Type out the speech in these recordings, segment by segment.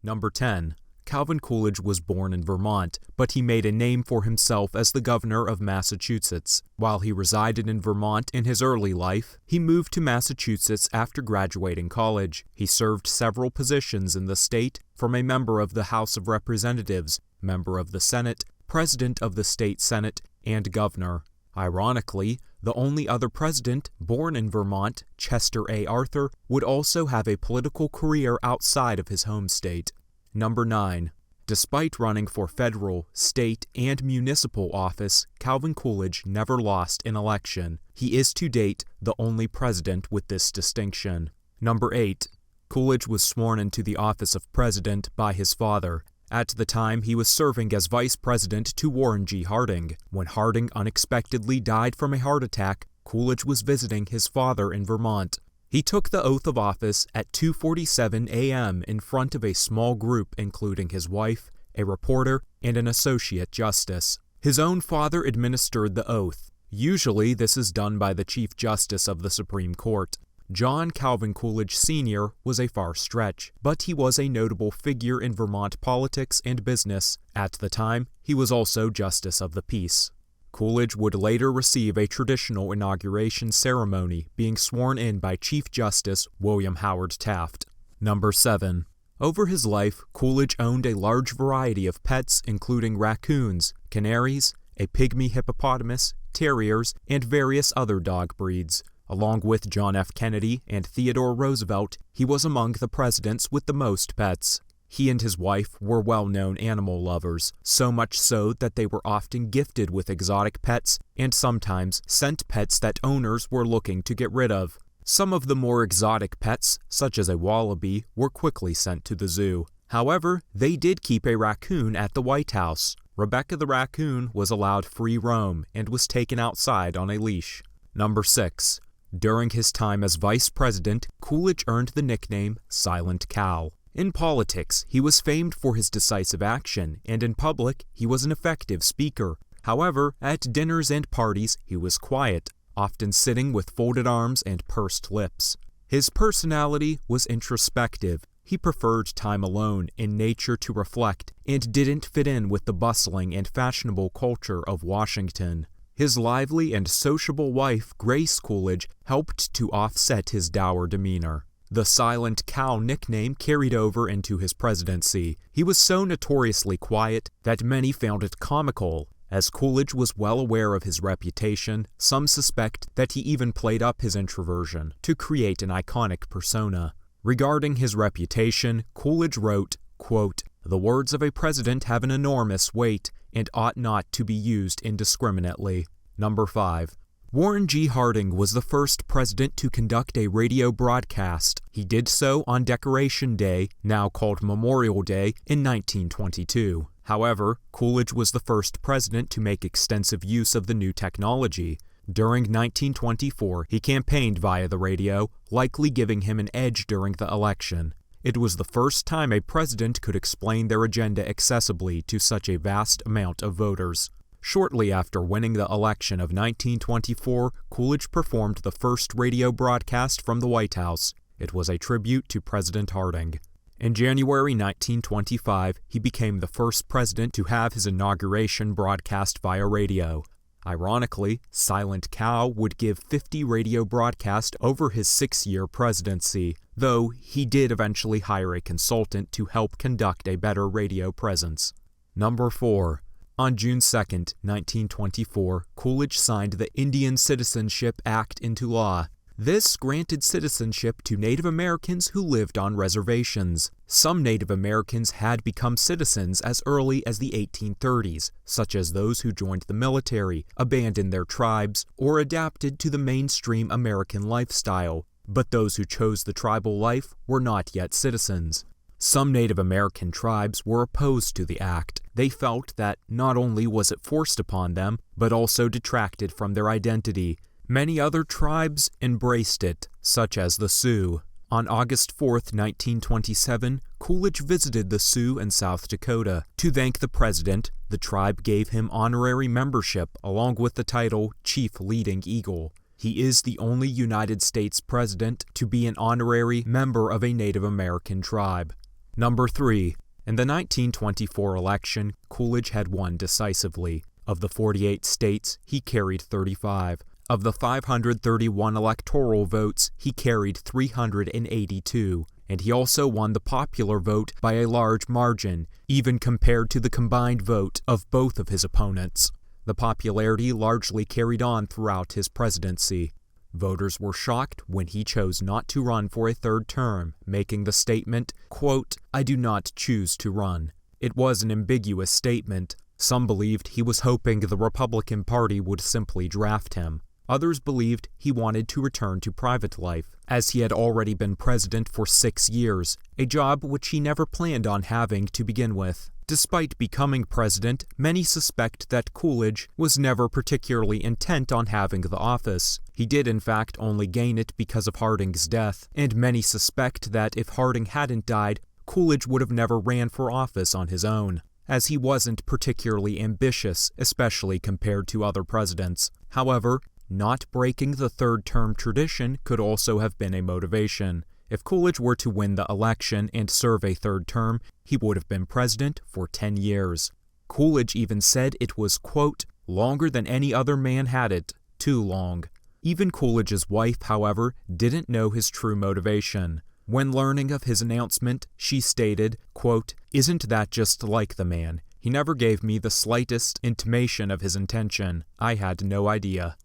Number 10. Calvin Coolidge was born in Vermont, but he made a name for himself as the governor of Massachusetts. While he resided in Vermont in his early life, he moved to Massachusetts after graduating college. He served several positions in the state, from a member of the House of Representatives, member of the Senate, president of the state Senate, and governor. Ironically, the only other president born in Vermont, Chester A. Arthur, would also have a political career outside of his home state. Number 9. Despite running for federal, state, and municipal office, Calvin Coolidge never lost an election. He is to date the only president with this distinction. Number 8. Coolidge was sworn into the office of president by his father. At the time, he was serving as vice president to Warren G. Harding. When Harding unexpectedly died from a heart attack, Coolidge was visiting his father in Vermont. He took the oath of office at 2:47 a.m. in front of a small group including his wife, a reporter, and an associate justice. His own father administered the oath. Usually this is done by the Chief Justice of the Supreme Court. John Calvin Coolidge Sr. was a far stretch, but he was a notable figure in Vermont politics and business. At the time, he was also Justice of the Peace. Coolidge would later receive a traditional inauguration ceremony, being sworn in by Chief Justice William Howard Taft. Number 7. Over his life, Coolidge owned a large variety of pets including raccoons, canaries, a pygmy hippopotamus, terriers, and various other dog breeds. Along with John F. Kennedy and Theodore Roosevelt, he was among the presidents with the most pets. He and his wife were well-known animal lovers, so much so that they were often gifted with exotic pets and sometimes sent pets that owners were looking to get rid of. Some of the more exotic pets, such as a wallaby, were quickly sent to the zoo. However, they did keep a raccoon at the White House. Rebecca the raccoon was allowed free roam and was taken outside on a leash. Number 6. During his time as vice president, Coolidge earned the nickname Silent Cal. In politics, he was famed for his decisive action, and in public, he was an effective speaker. However, at dinners and parties, he was quiet, often sitting with folded arms and pursed lips. His personality was introspective. He preferred time alone in nature to reflect, and didn't fit in with the bustling and fashionable culture of Washington. His lively and sociable wife, Grace Coolidge, helped to offset his dour demeanor. The Silent Cal nickname carried over into his presidency. He was so notoriously quiet that many found it comical. As Coolidge was well aware of his reputation, some suspect that he even played up his introversion to create an iconic persona. Regarding his reputation, Coolidge wrote, quote, "The words of a president have an enormous weight and ought not to be used indiscriminately." Number 5. Warren G. Harding was the first president to conduct a radio broadcast. He did so on Decoration Day, now called Memorial Day, in 1922. However, Coolidge was the first president to make extensive use of the new technology. During 1924, he campaigned via the radio, likely giving him an edge during the election. It was the first time a president could explain their agenda accessibly to such a vast amount of voters. Shortly after winning the election of 1924, Coolidge performed the first radio broadcast from the White House. It was a tribute to President Harding. In January 1925, he became the first president to have his inauguration broadcast via radio. Ironically, Silent Cal would give 50 radio broadcasts over his 6-year presidency, though he did eventually hire a consultant to help conduct a better radio presence. Number 4. On June 2, 1924, Coolidge signed the Indian Citizenship Act into law. This granted citizenship to Native Americans who lived on reservations. Some Native Americans had become citizens as early as the 1830s, such as those who joined the military, abandoned their tribes, or adapted to the mainstream American lifestyle. But those who chose the tribal life were not yet citizens. Some Native American tribes were opposed to the act. They felt that not only was it forced upon them, but also detracted from their identity. Many other tribes embraced it, such as the Sioux. On August 4, 1927, Coolidge visited the Sioux in South Dakota. To thank the president, the tribe gave him honorary membership along with the title Chief Leading Eagle. He is the only United States president to be an honorary member of a Native American tribe. Number 3. In the 1924 election, Coolidge had won decisively. Of the 48 states, he carried 35. Of the 531 electoral votes, he carried 382. And he also won the popular vote by a large margin, even compared to the combined vote of both of his opponents. The popularity largely carried on throughout his presidency. Voters were shocked when he chose not to run for a third term, making the statement, quote, "I do not choose to run." It was an ambiguous statement. Some believed he was hoping the Republican Party would simply draft him. Others believed he wanted to return to private life, as he had already been president for 6 years, a job which he never planned on having to begin with. Despite becoming president, many suspect that Coolidge was never particularly intent on having the office. He did in fact only gain it because of Harding's death, and many suspect that if Harding hadn't died, Coolidge would have never ran for office on his own, as he wasn't particularly ambitious, especially compared to other presidents. However, not breaking the third-term tradition could also have been a motivation. If Coolidge were to win the election and serve a third term, he would have been president for 10 years. Coolidge even said it was, quote, "longer than any other man had it, too long." Even Coolidge's wife, however, didn't know his true motivation. When learning of his announcement, she stated, quote, "Isn't that just like the man? He never gave me the slightest intimation of his intention. I had no idea."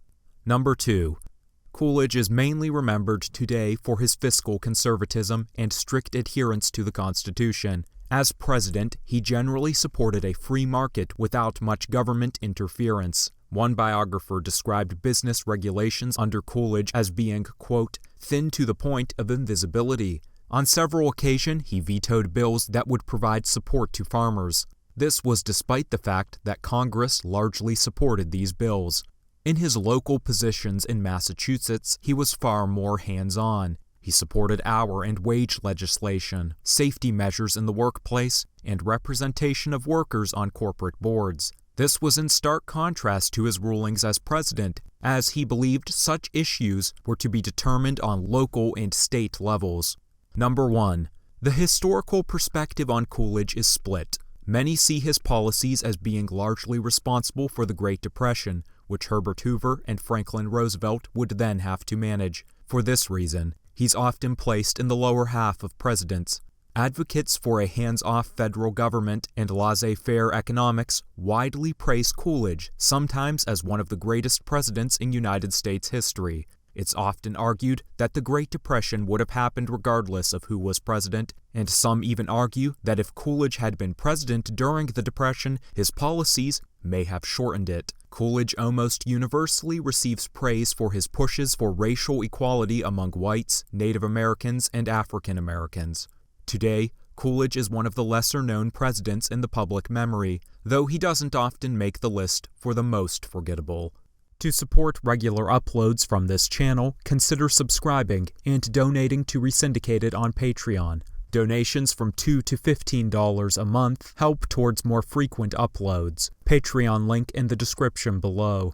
Number 2. Coolidge is mainly remembered today for his fiscal conservatism and strict adherence to the Constitution. As president, he generally supported a free market without much government interference. One biographer described business regulations under Coolidge as being, quote, "thin to the point of invisibility." On several occasions, he vetoed bills that would provide support to farmers. This was despite the fact that Congress largely supported these bills. In his local positions in Massachusetts, he was far more hands-on. He supported hour and wage legislation, safety measures in the workplace, and representation of workers on corporate boards. This was in stark contrast to his rulings as president, as he believed such issues were to be determined on local and state levels. Number 1. The historical perspective on Coolidge is split. Many see his policies as being largely responsible for the Great Depression, which Herbert Hoover and Franklin Roosevelt would then have to manage. For this reason, he's often placed in the lower half of presidents. Advocates for a hands-off federal government and laissez-faire economics widely praise Coolidge, sometimes as one of the greatest presidents in United States history. It's often argued that the Great Depression would have happened regardless of who was president, and some even argue that if Coolidge had been president during the Depression, his policies may have shortened it. Coolidge almost universally receives praise for his pushes for racial equality among whites, Native Americans, and African Americans. Today, Coolidge is one of the lesser-known presidents in the public memory, though he doesn't often make the list for the most forgettable. To support regular uploads from this channel, consider subscribing and donating to Resyndicated on Patreon. Donations from $2 to $15 a month help towards more frequent uploads. Patreon link in the description below.